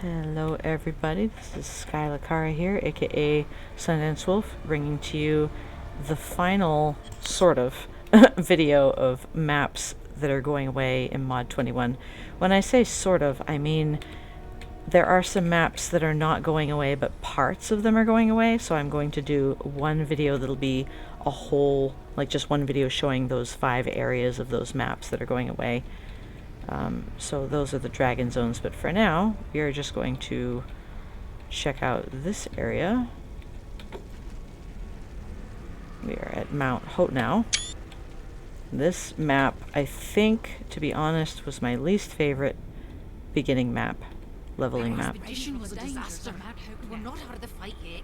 Hello everybody, this is Skyla Kara here, aka Sundance Wolf, bringing to you the final, sort of, video of maps that are going away in Mod 21. When I say sort of, I mean there are some maps that are not going away, but parts of them are going away, so I'm going to do one video that'll be a whole, like just one video showing those 5 areas of those maps that are going away. So those are the dragon zones, but for now we are just going to check out this area. We are at Mount Hotenow. This map, I think, to be honest, was my least favorite beginning map, leveling map. The expedition was a disaster. We're not out of the fight yet.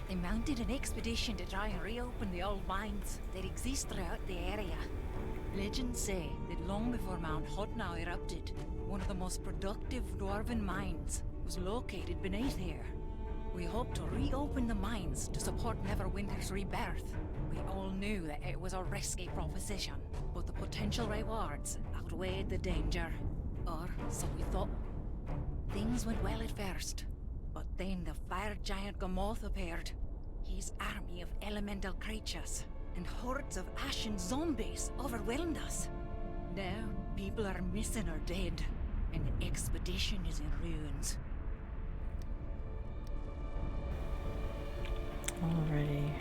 They mounted an expedition to try and reopen the old mines that exist throughout the area. Legends say that long before Mount Hotenow erupted, one of the most productive dwarven mines was located beneath here. We hope to reopen the mines to support Neverwinter's rebirth. We all knew that it was a risky proposition, but the potential rewards outweighed the danger. Or so we thought. Things went well at first, but then the fire giant Gamoth appeared. His army of elemental creatures and hordes of ashen zombies overwhelmed us. Now, people are missing or dead, and the expedition is in ruins. Alrighty.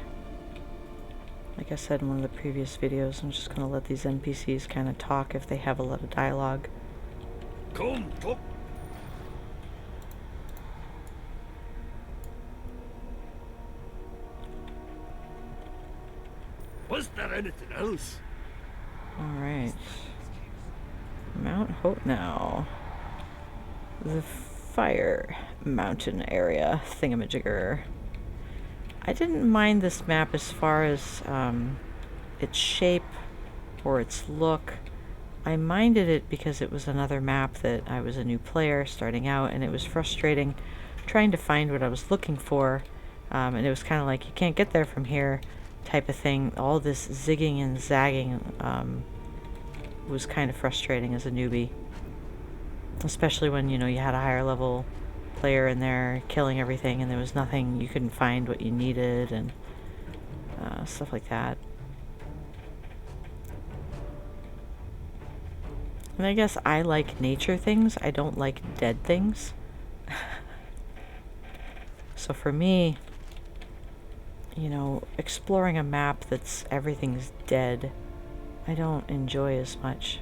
Like I said in one of the previous videos, I'm just going to let these NPCs kind of talk if they have a lot of dialogue. Come, talk. Was there anything else? Alright. Mount Hotenow. The fire mountain area thingamajigger. I didn't mind this map as far as its shape or its look. I minded it because it was another map that I was a new player starting out, and it was frustrating trying to find what I was looking for. And it was kind of like, you can't get there from here type of thing. All this zigging and zagging was kind of frustrating as a newbie. Especially when, you know, you had a higher level player in there killing everything and there was nothing, you couldn't find what you needed and stuff like that. And I guess I like nature things, I don't like dead things. So for me, you know, exploring a map that's everything's dead, I don't enjoy as much.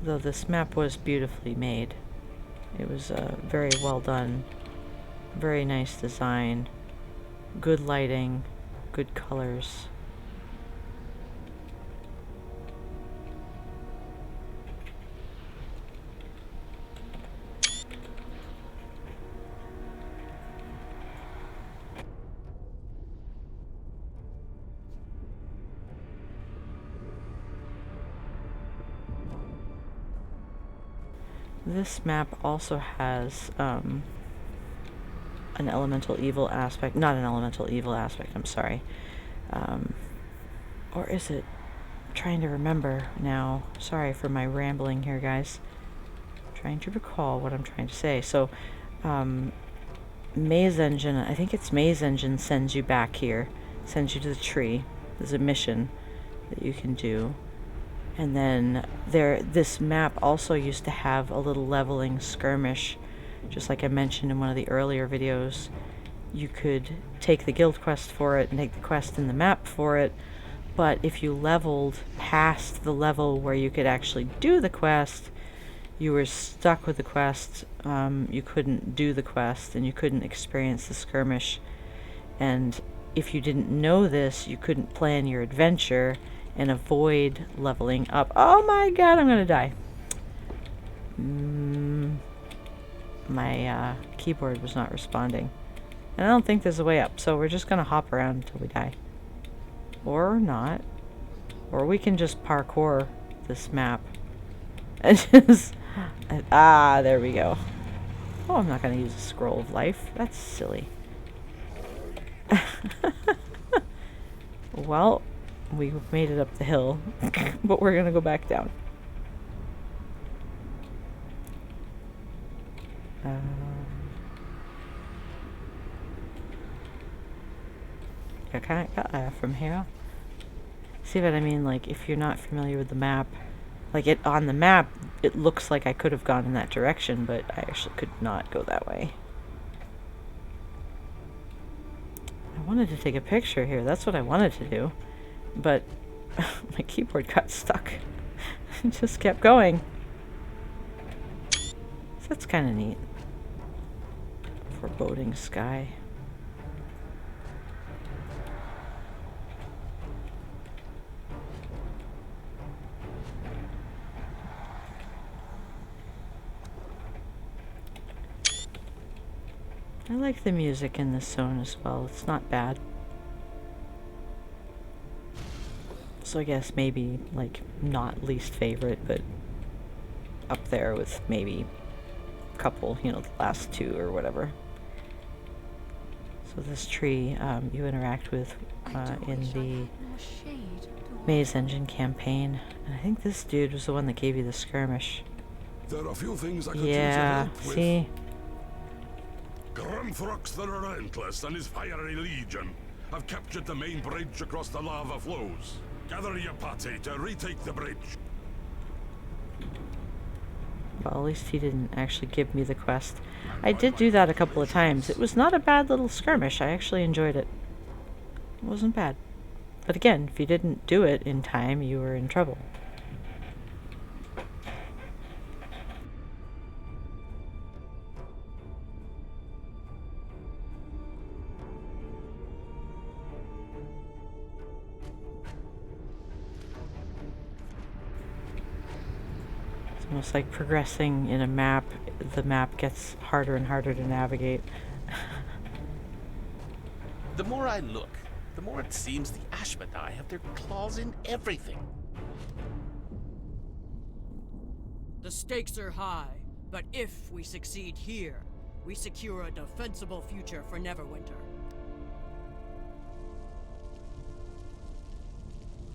Though this map was beautifully made. It was very well done, very nice design, good lighting, good colors. This map also has an elemental evil aspect, not an elemental evil aspect, I'm sorry. Or is it? I'm trying to remember now. Sorry for my rambling here, guys. I'm trying to recall what I'm trying to say. So, Maze Engine, I think it's Maze Engine sends you back here, sends you to the tree. There's a mission that you can do. And then this map also used to have a little leveling skirmish, just like I mentioned in one of the earlier videos. You could take the guild quest for it and take the quest in the map for it, but if you leveled past the level where you could actually do the quest, you were stuck with the quest. You couldn't do the quest and you couldn't experience the skirmish. And if you didn't know this, you couldn't plan your adventure and avoid leveling up. Oh my god, I'm gonna die. My keyboard was not responding. And I don't think there's a way up, so we're just gonna hop around until we die. Or not. Or we can just parkour this map. And just... there we go. Oh, I'm not gonna use a scroll of life. That's silly. Well, we made it up the hill, but we're gonna go back down. I kind of got from here. See what I mean? Like, if you're not familiar with the map, like it on the map, it looks like I could have gone in that direction, but I actually could not go that way. I wanted to take a picture here. That's what I wanted to do, but my keyboard got stuck. It just kept going. So that's kind of neat. Foreboding sky. I like the music in this zone as well. It's not bad. So I guess maybe, like, not least favorite, but up there with maybe a couple, you know, the last two or whatever. So this tree you interact with in the Maze Engine campaign. And I think this dude was the one that gave you the skirmish. There are a few things I could Yeah, use your help with. see? Grumthrox the Relentless and his fiery legion have captured the main bridge across the lava flows. Gather your party to retake the bridge. Well, at least he didn't actually give me the quest. I did do that a couple of times. It was not a bad little skirmish. I actually enjoyed it. It wasn't bad. But again, if you didn't do it in time, you were in trouble. It's almost like progressing in a map. The map gets harder and harder to navigate. The more I look, the more it seems the Ashmedai have their claws in everything. The stakes are high, but if we succeed here, we secure a defensible future for Neverwinter.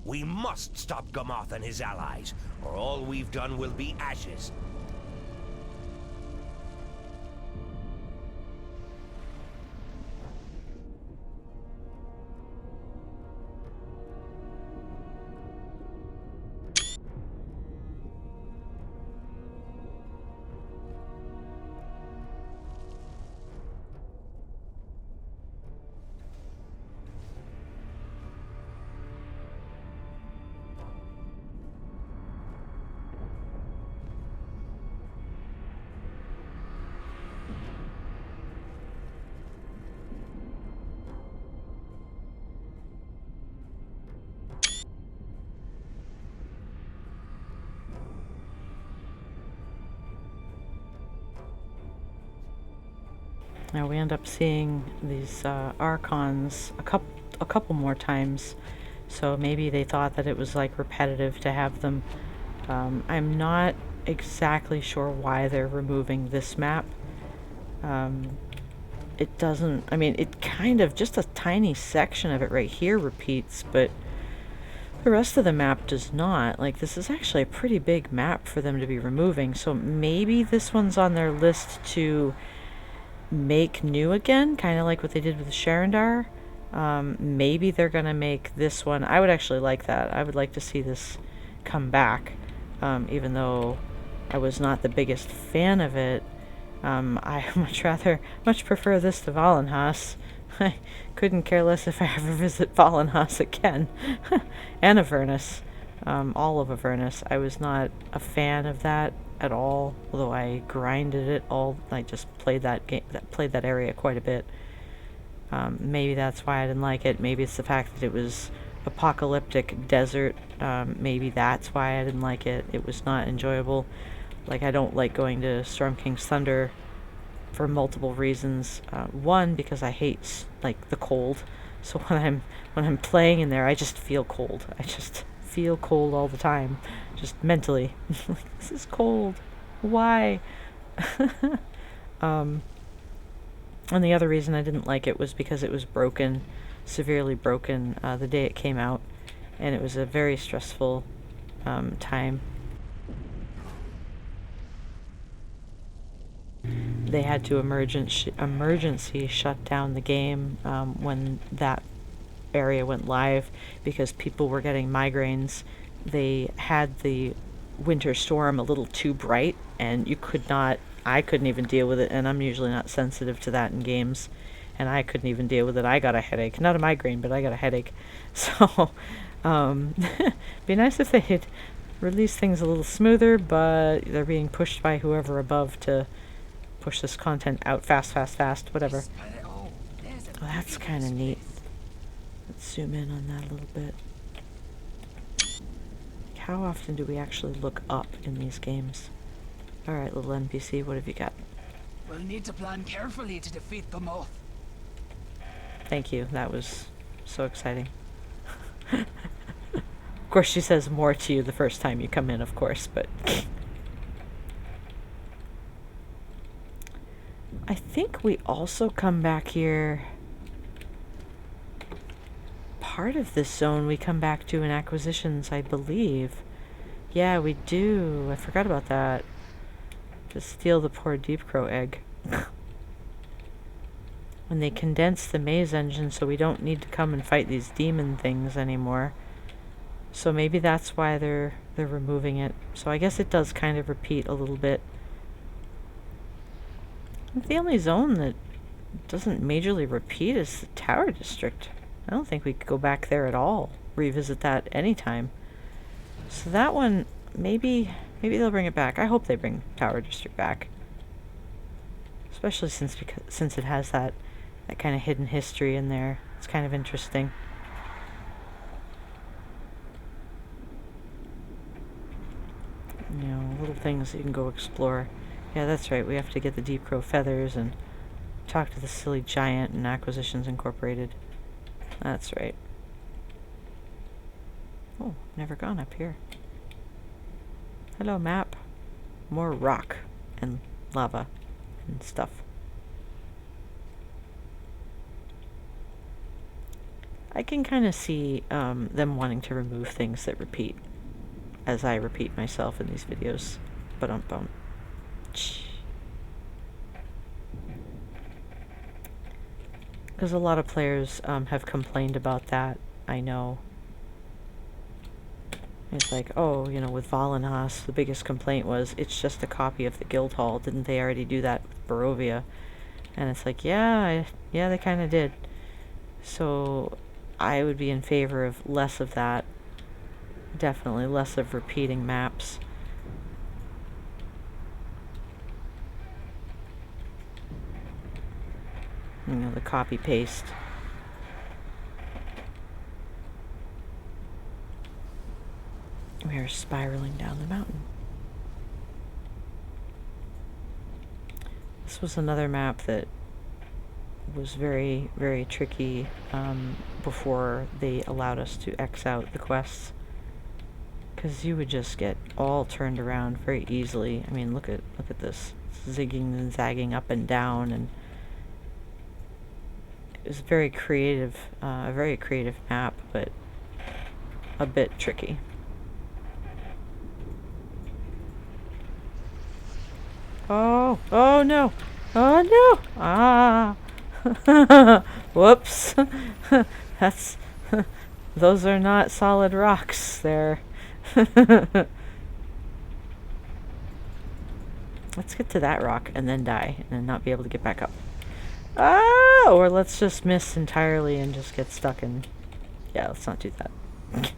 We must stop Gamoth and his allies, or all we've done will be ashes. Now we end up seeing these Archons a couple more times, so maybe they thought that it was like repetitive to have them. I'm not exactly sure why they're removing this map. It doesn't, I mean, it kind of, just a tiny section of it right here repeats, but the rest of the map does not. Like, this is actually a pretty big map for them to be removing, so maybe this one's on their list to make new again, kind of like what they did with the Sharandar. Maybe they're gonna make this one. I would actually like that. I would like to see this come back, even though I was not the biggest fan of it. I much prefer this to Valenhas. I couldn't care less if I ever visit Valenhas again. And Avernus. All of Avernus. I was not a fan of that at all, although I grinded it all. I just played that game, played that area quite a bit. Maybe that's why I didn't like it. Maybe it's the fact that it was apocalyptic desert. Maybe that's why I didn't like it. It was not enjoyable. Like, I don't like going to Storm King's Thunder for multiple reasons. One, because I hate like the cold. So when I'm playing in there, I just feel cold. I just feel cold all the time, just mentally. Like, this is cold. Why? And the other reason I didn't like it was because it was broken, severely broken, the day it came out, and it was a very stressful time. they had to emergency shut down the game when that area went live because people were getting migraines. They had the winter storm a little too bright, and I couldn't even deal with it, and I'm usually not sensitive to that in games, and I couldn't even deal with it. I got a headache. Not a migraine, but I got a headache. So, be nice if they had released things a little smoother, but they're being pushed by whoever above to push this content out fast, whatever. Oh, that's kind of neat. Let's zoom in on that a little bit. How often do we actually look up in these games? Alright, little NPC, what have you got? We'll need to plan carefully to defeat the moth. Thank you, that was so exciting. Of course, she says more to you the first time you come in, of course, but... I think we also come back here... Part of this zone we come back to in acquisitions, I believe. Yeah, we do. I forgot about that. To steal the poor Deep Crow egg. When they condense the maze engine so we don't need to come and fight these demon things anymore. So maybe that's why they're removing it. So I guess it does kind of repeat a little bit. The only zone that doesn't majorly repeat is the Tower District. I don't think we could go back there at all. Revisit that anytime. So that one, maybe they'll bring it back. I hope they bring Tower District back. Especially since it has that kind of hidden history in there. It's kind of interesting. You know, little things that you can go explore. Yeah, that's right. We have to get the Deep Crow feathers and talk to the silly giant in Acquisitions Incorporated. That's right. Oh, never gone up here. Hello, map. More rock and lava and stuff. I can kind of see them wanting to remove things that repeat, as I repeat myself in these videos. Ba-dum-bum. Because a lot of players have complained about that, I know. It's like, oh, you know, with Valenas, the biggest complaint was, it's just a copy of the Guildhall. Didn't they already do that with Barovia? And it's like, yeah, they kind of did. So I would be in favor of less of that. Definitely less of repeating maps. You know, the copy-paste. We are spiraling down the mountain. This was another map that was very, very tricky before they allowed us to X out the quests. Because you would just get all turned around very easily. I mean, look at this. Zigging and zagging up and down, and it was very creative, a very creative map, but a bit tricky. Oh no! Oh no! Ah! Whoops! Those are not solid rocks. They're... Let's get to that rock and then die and then not be able to get back up. Ah! Or let's just miss entirely and just get stuck in... Yeah, let's not do that. Let's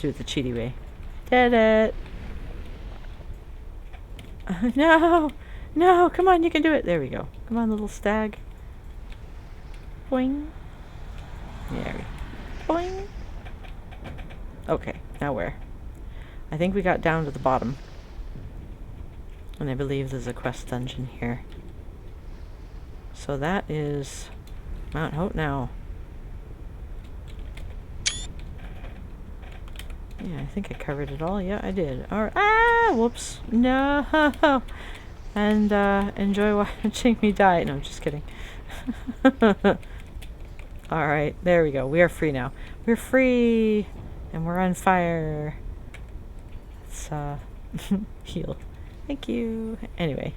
do it the cheaty way. Did it! No! No! Come on, you can do it! There we go. Come on, little stag. Boing. There we go. Boing. Okay, now where? I think we got down to the bottom. And I believe there's a quest dungeon here. So that is Mount Hotenow. Yeah, I think I covered it all. Yeah, I did. Alright. Ah! Whoops. No! And, enjoy watching me die. No, just kidding. Alright, there we go. We are free now. We're free! And we're on fire. Let's, Heal. Thank you. Anyway,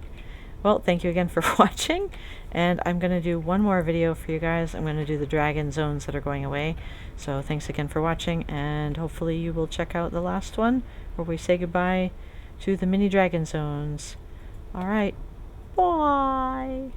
well, thank you again for watching, and I'm going to do one more video for you guys. I'm going to do the dragon zones that are going away. So thanks again for watching, and hopefully you will check out the last one where we say goodbye to the mini dragon zones. Alright, bye!